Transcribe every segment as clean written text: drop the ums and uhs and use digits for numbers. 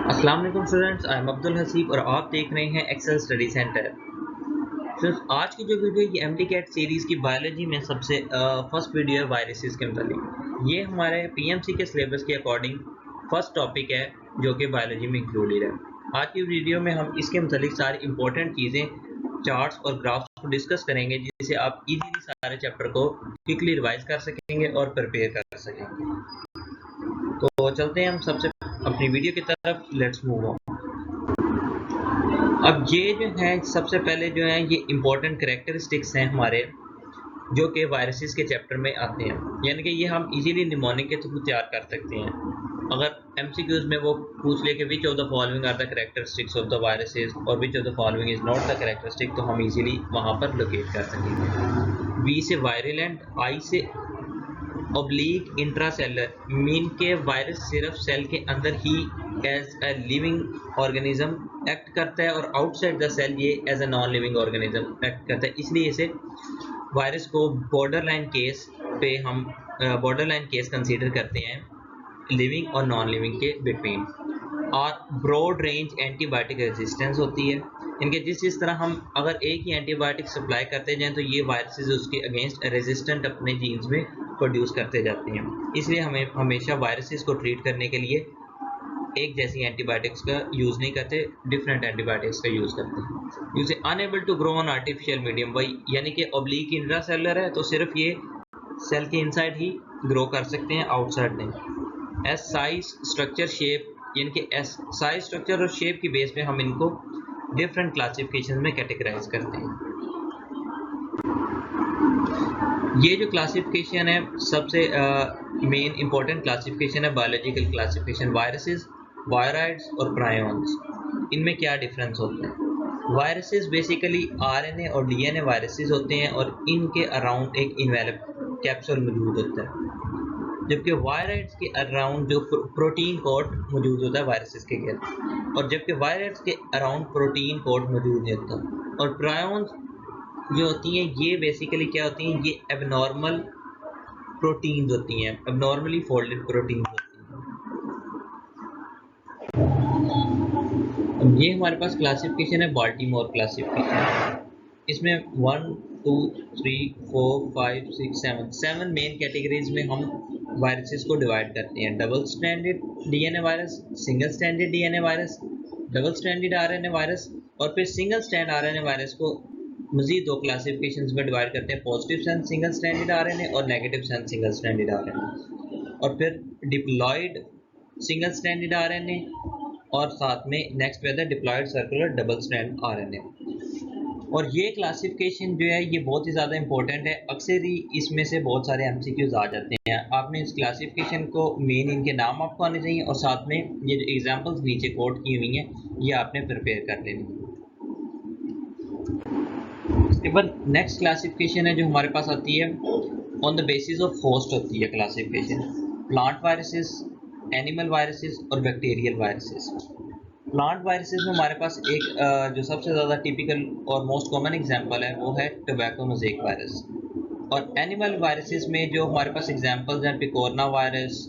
अस्सलाम वालेकुम students, I am Abdul Haseeb और आप देख रहे हैं एक्सेल स्टडी सेंटर। सिर्फ आज की जो वीडियो ये एमडी कैट सीरीज़ की बायोलॉजी में सबसे फर्स्ट वीडियो है वायरसेस के मतलब। ये हमारे पीएमसी के सिलेबस के अकॉर्डिंग फर्स्ट टॉपिक है जो कि बायोलॉजी में इंक्लूडेड है। आज की वीडियो में हम इसके मतलब सारी इंपॉर्टेंट चीज़ें, चार्ट्स और ग्राफ्स को डिस्कस करेंगे जिससे आप इजीली सारे चैप्टर को क्विकली रिवाइज कर सकेंगे और प्रिपेयर कर सकेंगे। तो चलते हैं हम सबसे अपनी वीडियो की तरफ। Let's move on. अब ये जो है सबसे पहले जो है ये इंपॉर्टेंट कैरेक्टरिस्टिक्स हैं हमारे जो कि वायरसेस के चैप्टर में आते हैं, यानी कि ये हम इजीली निमोनिक के थ्रू तैयार कर सकते हैं। अगर एमसीक्यूज में वो पूछ ले कि which of the following are the characteristics of the viruses और which of the following is not the characteristic, तो हम इजीली वहाँ पर लोकेट कर सकेंगे। वी से वायरलेंट, आई से ऑब्लिक इंट्रासेलर, मीन के वायरस सिर्फ सेल के अंदर ही as a living organism act करता है और आउटसाइड द सेल ये as a non living organism act करता है। इसलिए इसे वायरस को बॉर्डर लाइन केस पे हम बॉर्डर लाइन केस कंसीडर करते हैं लिविंग और नॉन लिविंग के बिटवीन। और ब्रॉड रेंज एंटीबायोटिक रेजिस्टेंस होती है इनके, जिस तरह हम अगर एक ही एंटीबायोटिक सप्लाई करते जाएं तो ये वायरसेस उसके अगेंस्ट रेजिस्टेंट अपने जीन्स में प्रोड्यूस करते जाते हैं। इसलिए हमें हमेशा वायरसेस को ट्रीट करने के लिए एक जैसी एंटीबायोटिक्स का यूज़ नहीं करते, डिफरेंट एंटीबायोटिक्स का यूज़ करते हैं। Use unable to grow on artificial medium, वही यानी कि ऑब्लिक इंट्रासेलुलर है तो सिर्फ ये सेल के इनसाइड ही ग्रो कर सकते हैं, आउटसाइड नहीं। एस साइज स्ट्रक्चर शेप, यानी कि एस साइज स्ट्रक्चर और शेप की बेस पे हम इनको डिफरेंट क्लासिफिकेशन में कैटेगराइज करते हैं। ये जो क्लासिफिकेशन है सबसे मेन इंपॉर्टेंट क्लासिफिकेशन है बायोलॉजिकल क्लासिफिकेशन, वायरसेस, वायराइड्स और प्रायोन्स। इनमें क्या डिफरेंस होता है? वायरसेस बेसिकली आरएनए और डीएनए वायरसेस होते हैं और इनके अराउंड एक इन्वेलप कैप्सूल मौजूद होता है, जबकि वायराइड्स के अराउंड जो प्रोटीन कोट मौजूद होता है वायरसेस के गिर्द, और जबकि वायराइड्स के अराउंड प्रोटीन कोट मौजूद नहीं होता। और प्रायोन्स जो होती हैं ये बेसिकली क्या होती हैं, ये एबनॉर्मल प्रोटीन्स होती हैं, एबनॉर्मली फोल्डेड प्रोटीन्स होती हैं। अब ये हमारे पास क्लासिफिकेशन है बाल्टीमोर क्लासिफिकेशन। इसमें 1 2 3 4 5 6 7 मेन कैटेगरीज में हम वायरसेस को डिवाइड करते हैं। Double stranded DNA virus, single stranded DNA virus, double stranded RNA virus, और फिर सिंगल स्ट्रैंड आरएनए वायरस को मजीद दो क्लासिफिकेशंस में डिवाइड करते हैं, positive sense single stranded RNA और negative sense single stranded RNA. और फिर डिप्लॉयड सिंगल स्ट्रैंडेड आरएनए और साथ में next whether diploid circular double strand RNA. और ये क्लासिफिकेशन जो है ये बहुत ही ज़्यादा इंपॉर्टेंट है, अक्सर ही इसमें से बहुत सारे एमसीक्यूज आ जाते हैं। आपने इस क्लासिफिकेशन को मेन इनके नाम आपको आने चाहिए और साथ में ये जो एग्जांपल्स नीचे कोट की हुई हैं ये आपने प्रिपेयर कर लेनी है। इसके बाद नेक्स्ट क्लासिफिकेशन है जो हमारे पास आती है on the basis of host होती है classification, plant viruses, animal viruses और बैक्टीरियल वायरसेस। प्लांट वायरसेस में हमारे पास एक जो सबसे ज़्यादा टिपिकल और मोस्ट कॉमन एग्जांपल है वो है टोबैको मोज़ेक वायरस। और एनिमल वायरसेस में जो हमारे पास एग्जांपल्स हैं पिकोरना वायरस,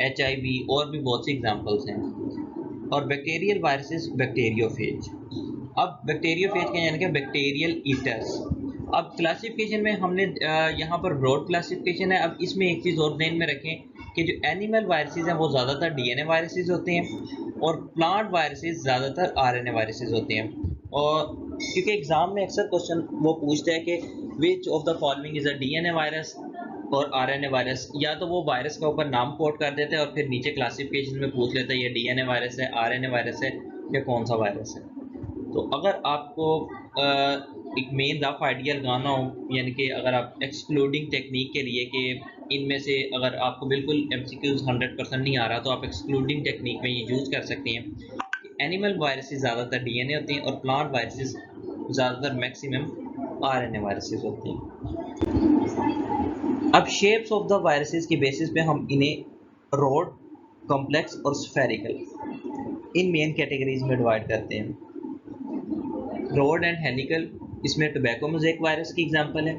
HIV और भी बहुत सी एग्जांपल्स हैं। और बैक्टीरियल वायरसेस बैक्टीरियोफेज। अब बैक्टीरियोफेज के यानी कि बैक्टीरियल ईटर्स। अब क्लासिफिकेशन में हमने यहाँ पर ब्रॉड क्लासिफिकेशन है। अब इसमें एक चीज़ और ध्यान में रखें कि जो एनिमल वायरसेस हैं वो ज़्यादातर डीएनए वायरसेस होते हैं और प्लांट वायरसेस ज़्यादातर आरएनए वायरसेस होते हैं। और क्योंकि एग्ज़ाम में अक्सर क्वेश्चन वो पूछता है कि which of the following is a DNA virus और आरएनए वायरस, या तो वो वायरस का ऊपर नाम कोट कर देते हैं और फिर नीचे क्लासिफिकेशन में पूछ लेते हैं ये डीएनए वायरस है, आरएनए वायरस है या कौन सा वायरस है। तो अगर आपको एक मेन रफ आइडिया लगाना हो, यानी कि अगर आप एक्सक्लूडिंग टेक्निक के लिए कि इनमें से अगर आपको बिल्कुल MCQs 100% नहीं आ रहा तो आप एक्सक्लूडिंग टेक्निक में ये यूज़ कर सकते हैं। एनिमल वायरसेस ज़्यादातर डीएनए होते हैं और प्लांट वायरसेस ज़्यादातर मैक्सिमम आरएनए वायरसेस होते हैं। अब शेप्स ऑफ द वायरसेस की बेसिस पे हम इन्हें रॉड, कॉम्प्लेक्स और स्फेरिकल इन मेन कैटेगरीज में डिवाइड करते हैं। रॉड एंड हेलिकल, इसमें टोबैको मोज़ेक वायरस की एग्जांपल है।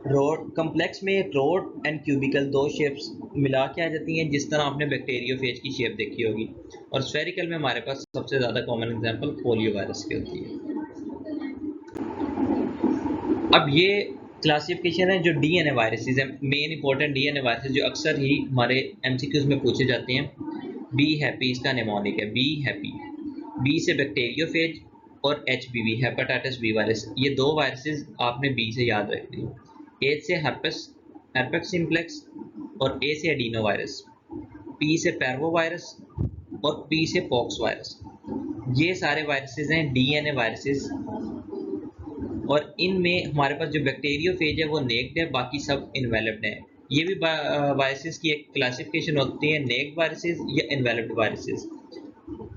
रॉड कॉम्प्लेक्स में रॉड एंड क्यूबिकल दो शेप्स मिला के आ जाती हैं, जिस तरह आपने बैक्टीरियोफेज की शेप देखी होगी। और स्फेरिकल में हमारे पास सबसे ज़्यादा कॉमन एग्जांपल पोलियो वायरस की होती है। अब ये क्लासिफिकेशन है जो डीएनए वायरसेस है, मेन इंपॉर्टेंट डीएनए वायरसेस जो अक्सर ही हमारे एमसीक्यूज में पूछे जाते हैं। बी हैप्पी इसका निमोनिक है, बी हैप्पी। बी से बैक्टीरियोफेज और एचबीवी हेपेटाइटिस बी वायरस, ये दो वायरसेस आपने बी से याद रखनी है। ए से herpes सिम्प्लेक्स और ए से एडिनो वायरस, पी से पैरवो वायरस और पी से पॉक्स वायरस। ये सारे वायरसेस हैं डीएनए वायरसेस, और इनमें हमारे पास जो बैक्टीरियोफेज है वो नेक्ड है, बाकी सब इन्वेलप्ड है। ये भी वायरसेस की एक क्लासिफिकेशन होती है, नेक्ड वायरसेस या इन्वेलप्ड वायरसेस।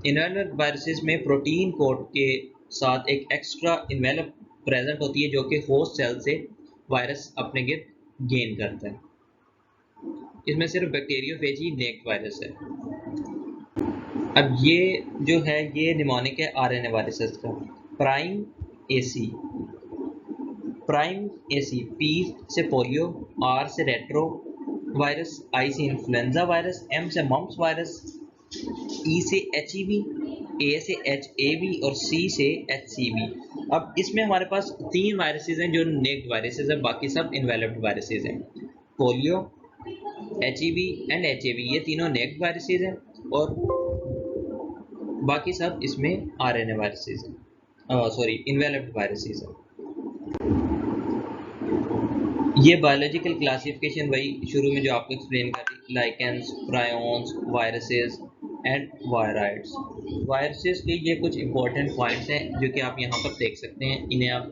इन्वेलप्ड वायरसेस में प्रोटीन कोड के साथ एक एक्स्ट्रा इन्वेलप प्रेजेंट होती है जो कि होस्ट सेल से वायरस अपने गिर्द गेन करता है। इसमें सिर्फ बैक्टीरियोफेज ही नेक्ड वायरस है। अब ये जो है ये निमोनिक है आरएनए वायरसेस का। प्राइम एसी, पी से पोलियो, आर से रेट्रो वायरस, आई से इन्फ्लुएंजा वायरस, एम से मम्प्स वायरस, ई से एचईवी, ए से एचएवी और सी से एचसीवी। अब इसमें हमारे पास 3 वायरसेस हैं जो नेक्ड वायरसेस हैं, बाकी सब इन्वेलप्ड वायरसेस हैं। पोलियो, एचईवी एंड एचएवी ये तीनों नेक्ड वायरसेस हैं और बाकी सब इसमें आरएनए वायरसेस हैं, इन्वेलप्ड वायरसेस हैं। ये बायोलॉजिकल क्लासिफिकेशन वही शुरू में जो आपको एक्सप्लेन कर दी, lichens, prions, viruses and viroids. Viruses के ये कुछ इंपॉर्टेंट पॉइंट्स हैं जो कि आप यहाँ पर देख सकते हैं, इन्हें आप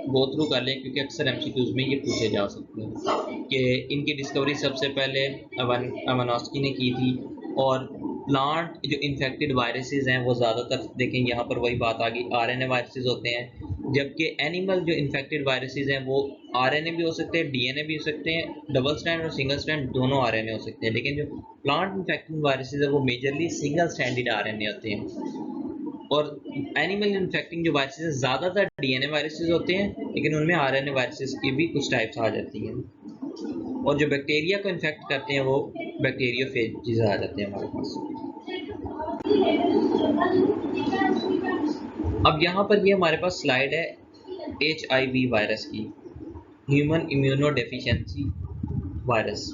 गो थ्रू कर लें क्योंकि अक्सर एमसीक्यूज में ये पूछे जा सकते हैं कि इनकी डिस्कवरी सबसे पहले अवानोस्की ने की थी। और प्लांट जो इन्फेक्टेड वायरसेस हैं वो ज़्यादातर देखें यहाँ पर वही बात आ गई, आरएनए वायरसेस होते हैं, जबकि एनिमल जो इन्फेक्टेड वायरसेस हैं वो आरएनए भी हो सकते हैं, डीएनए भी हो सकते हैं, डबल स्ट्रैंड और सिंगल स्ट्रैंड दोनों आरएनए हो सकते हैं। लेकिन जो प्लांट इन्फेक्टेड वायरसेस है वो मेजरली सिंगल स्ट्रैंडेड आरएनए होते हैं। और एनिमल इन्फेक्टिंग जो वायरसेस ज़्यादातर डीएनए वायरसेस होते हैं, लेकिन उनमें आरएनए वायरसेस की भी कुछ टाइप्स आ जाती हैं। और जो बैक्टीरिया को इन्फेक्ट करते हैं वो बैक्टीरियोफेजेस आ जाते हैं हमारे पास। अब यहाँ पर ये हमारे पास स्लाइड है HIV वायरस की, human immuno deficiency virus.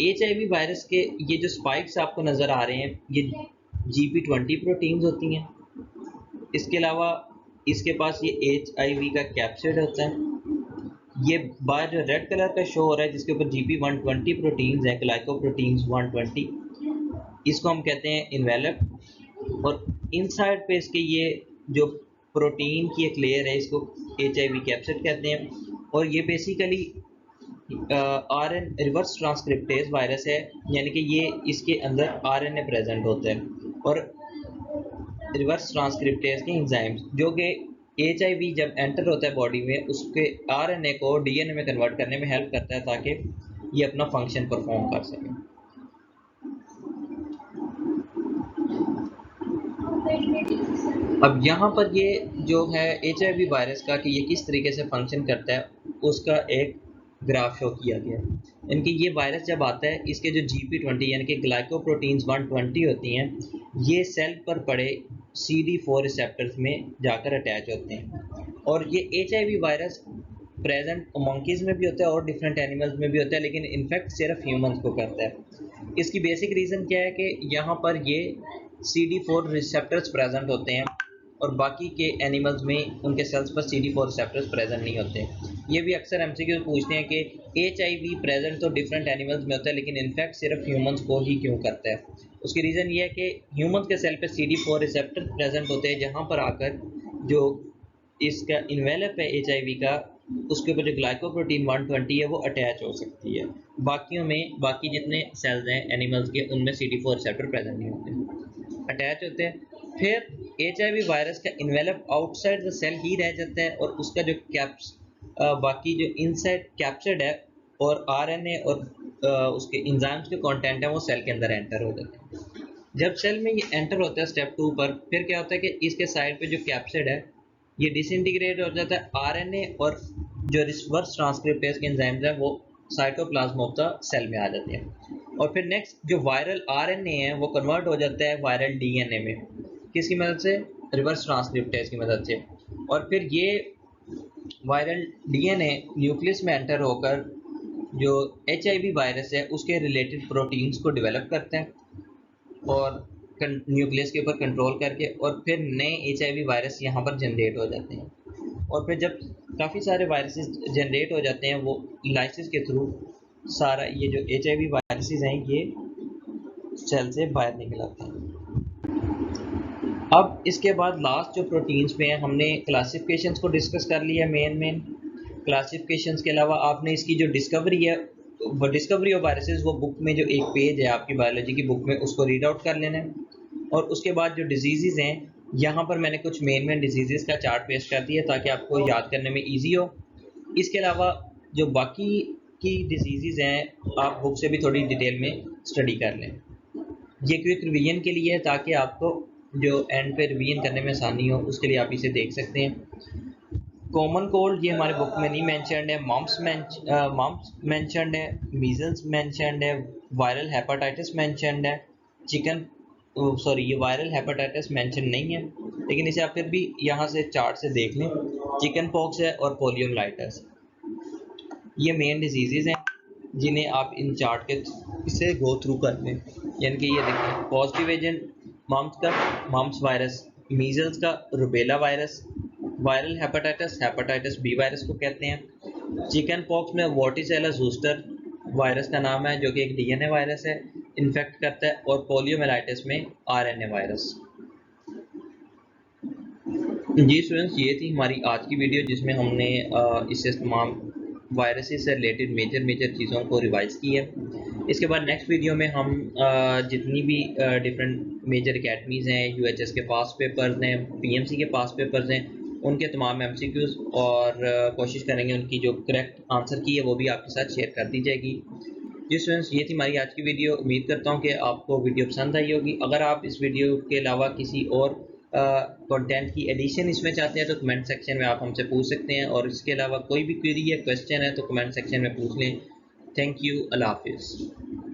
HIV virus के ये जो स्पाइक्स आपको नज़र आ रहे हैं ये GP20 प्रोटीन्स होती हैं। इसके अलावा इसके पास ये HIV का कैप्सिड होता है। ये बाहर जो रेड कलर का शो हो रहा है जिसके ऊपर GP120 प्रोटीन्स हैं, ग्लाइकोप्रोटीन्स 120, इसको हम कहते हैं इन्वेलप। और इनसाइड पे इसके ये जो प्रोटीन की एक लेयर है इसको HIV कैप्सिड कहते हैं। और ये basically RN reverse transcriptase virus है, यानी कि ये इसके अंदर RNA प्रेजेंट होता है और रिवर्स ट्रांसक्रिप्टेज के एंजाइम्स जो कि HIV जब एंटर होता है बॉडी में उसके RNA को DNA में कन्वर्ट करने में हेल्प करता है ताकि ये अपना फंक्शन परफॉर्म कर सके। अब यहाँ पर ये जो है HIV वायरस का कि ये किस तरीके से फंक्शन करता है उसका एक ग्राफ शो किया गया है। इनकी ये वायरस जब आता है इसके जो GP20 यानी कि ग्लाइकोप्रोटीन्स 120 होती हैं, ये सेल पर पड़े CD4 रिसेप्टर्स में जाकर अटैच होते हैं। और ये HIV वायरस प्रेजेंट मंकीज़ में भी होता है और डिफरेंट एनिमल्स में भी होता है, लेकिन इनफेक्ट सिर्फ ह्यूमंस को करता है। इसकी बेसिक रीज़न क्या है कि यहाँ पर ये CD4 रिसेप्टर्स प्रेजेंट होते हैं और बाकी के एनिमल्स में उनके सेल्स पर CD4 रिसेप्टर्स प्रेजेंट नहीं होते। ये भी अक्सर MCQ पूछते हैं कि HIV प्रेजेंट तो डिफरेंट एनिमल्स में होता है लेकिन इनफेक्ट सिर्फ ह्यूमंस को ही क्यों करता है। उसकी रीज़न ये है कि ह्यूमंस के सेल पे CD4 रिसेप्टर प्रेजेंट होते हैं जहाँ पर आकर जो इसका इन्वेलप है HIV का उसके ऊपर जो ग्लाइकोप्रोटीन 120 है वो अटैच हो सकती है। बाकियों में बाकी जितने सेल्स हैं एनिमल्स के उनमें CD4 रिसेप्टर प्रेजेंट नहीं होते, अटैच होते हैं। फिर HIV वायरस का इन्वेलप आउटसाइड द सेल ही रह जाता है और उसका जो बाकी जो इनसाइड कैप्सिड है और RNA और उसके एंजाइम्स के कंटेंट है वो सेल के अंदर एंटर हो जाते हैं। जब सेल में ये एंटर होता है स्टेप 2 पर, फिर क्या होता है कि इसके साइड पे जो कैप्सिड है ये डिसइंटीग्रेट हो जाता है, RNA और जो रिवर्स ट्रांसक्रिप्टेज के एंजाइम्स हैं वो साइटोप्लाज्म ऑफ द सेल में आ जाते हैं। और फिर नेक्स्ट जो वायरल आरएनए है वो कन्वर्ट हो जाता है वायरल डीएनए में, किसकी मदद से? रिवर्स ट्रांसक्रिप्टेज की मदद से। और फिर ये वायरल डीएनए न्यूक्लियस में एंटर होकर जो एचआईवी वायरस है उसके रिलेटेड प्रोटीन्स को डेवलप करते हैं और न्यूक्लियस के ऊपर कंट्रोल करके, और फिर नए एचआईवी वायरस यहाँ पर जनरेट हो जाते हैं। और फिर जब काफ़ी सारे वायरसेस जनरेट हो जाते हैं वो लाइसिस के थ्रू सारा ये जो एचआईवी वायरसेस हैं ये सेल से बाहर निकल आते हैं। अब इसके बाद लास्ट जो प्रोटीन्स पे हैं हमने क्लासिफिकेशंस को डिस्कस कर लिया। मेन क्लासिफिकेशंस के अलावा आपने इसकी जो डिस्कवरी है वो डिस्कवरी ऑफ वायरसेस वो बुक में जो एक पेज है आपकी बायोलॉजी की बुक में उसको रीड आउट कर लेना है। और उसके बाद जो डिजीज़ हैं यहाँ पर मैंने कुछ मेन डिजीज़ का चार्ट पेश कर दिया ताकि आपको याद करने में ईजी हो। इसके अलावा जो बाकी की डिजीज़ हैं आप बुक से भी थोड़ी डिटेल में स्टडी कर लें। ये क्विक रिवीजन के लिए है ताकि आपको जो एंड पे रिवीजन करने में आसानी हो, उसके लिए आप इसे देख सकते हैं। कॉमन कोल्ड ये हमारे बुक में नहीं मेंशन्ड है, मम्प्स मेंशन्ड है, मीजल्स मेंशन्ड है, वायरल हेपेटाइटिस मेंशन्ड है, ये वायरल हेपेटाइटिस मेंशन नहीं है, लेकिन इसे आप फिर भी यहाँ से चार्ट से देख लें। चिकन पॉक्स है और पोलियोमाइलाइटिस, ये मेन डिजीज़ हैं जिन्हें आप इन चार्ट के से गो थ्रू कर लें। यानी कि ये देखें, पॉजिटिव एजेंट मम्प्स का मम्प्स वायरस, मीजल्स का rubella virus, viral hepatitis B virus को कहते हैं। चिकन पॉक्स में वॉर्टिसेला ज़ोस्टर वायरस का नाम है जो कि एक डीएनए वायरस है, इन्फेक्ट करता है। और पोलियोमाइलाइटिस में आरएनए वायरस। जी स्टूडेंट्स, ये थी हमारी आज की वीडियो जिसमें हमने इससे तमाम वायरसेस से रिलेटेड मेजर चीज़ों को रिवाइज़ की है। इसके बाद नेक्स्ट वीडियो में हम जितनी भी डिफरेंट मेजर अकेडमीज़ हैं, यूएचएस के पास पेपर्स हैं, पीएमसी के पास पेपर्स हैं, उनके तमाम एमसीक्यूज़ और कोशिश करेंगे उनकी जो करेक्ट आंसर की है वो भी आपके साथ शेयर कर दी जाएगी। जी स्टूडेंट्स, ये थी हमारी आज की वीडियो। उम्मीद करता हूँ कि आपको वीडियो पसंद आई होगी। अगर आप इस वीडियो के अलावा किसी और कंटेंट की एडिशन इसमें चाहते हैं तो कमेंट सेक्शन में आप हमसे पूछ सकते हैं, और इसके अलावा कोई भी क्वेरी या क्वेश्चन है तो कमेंट सेक्शन में पूछ लें। थैंक यू, अल्लाह हाफिज़।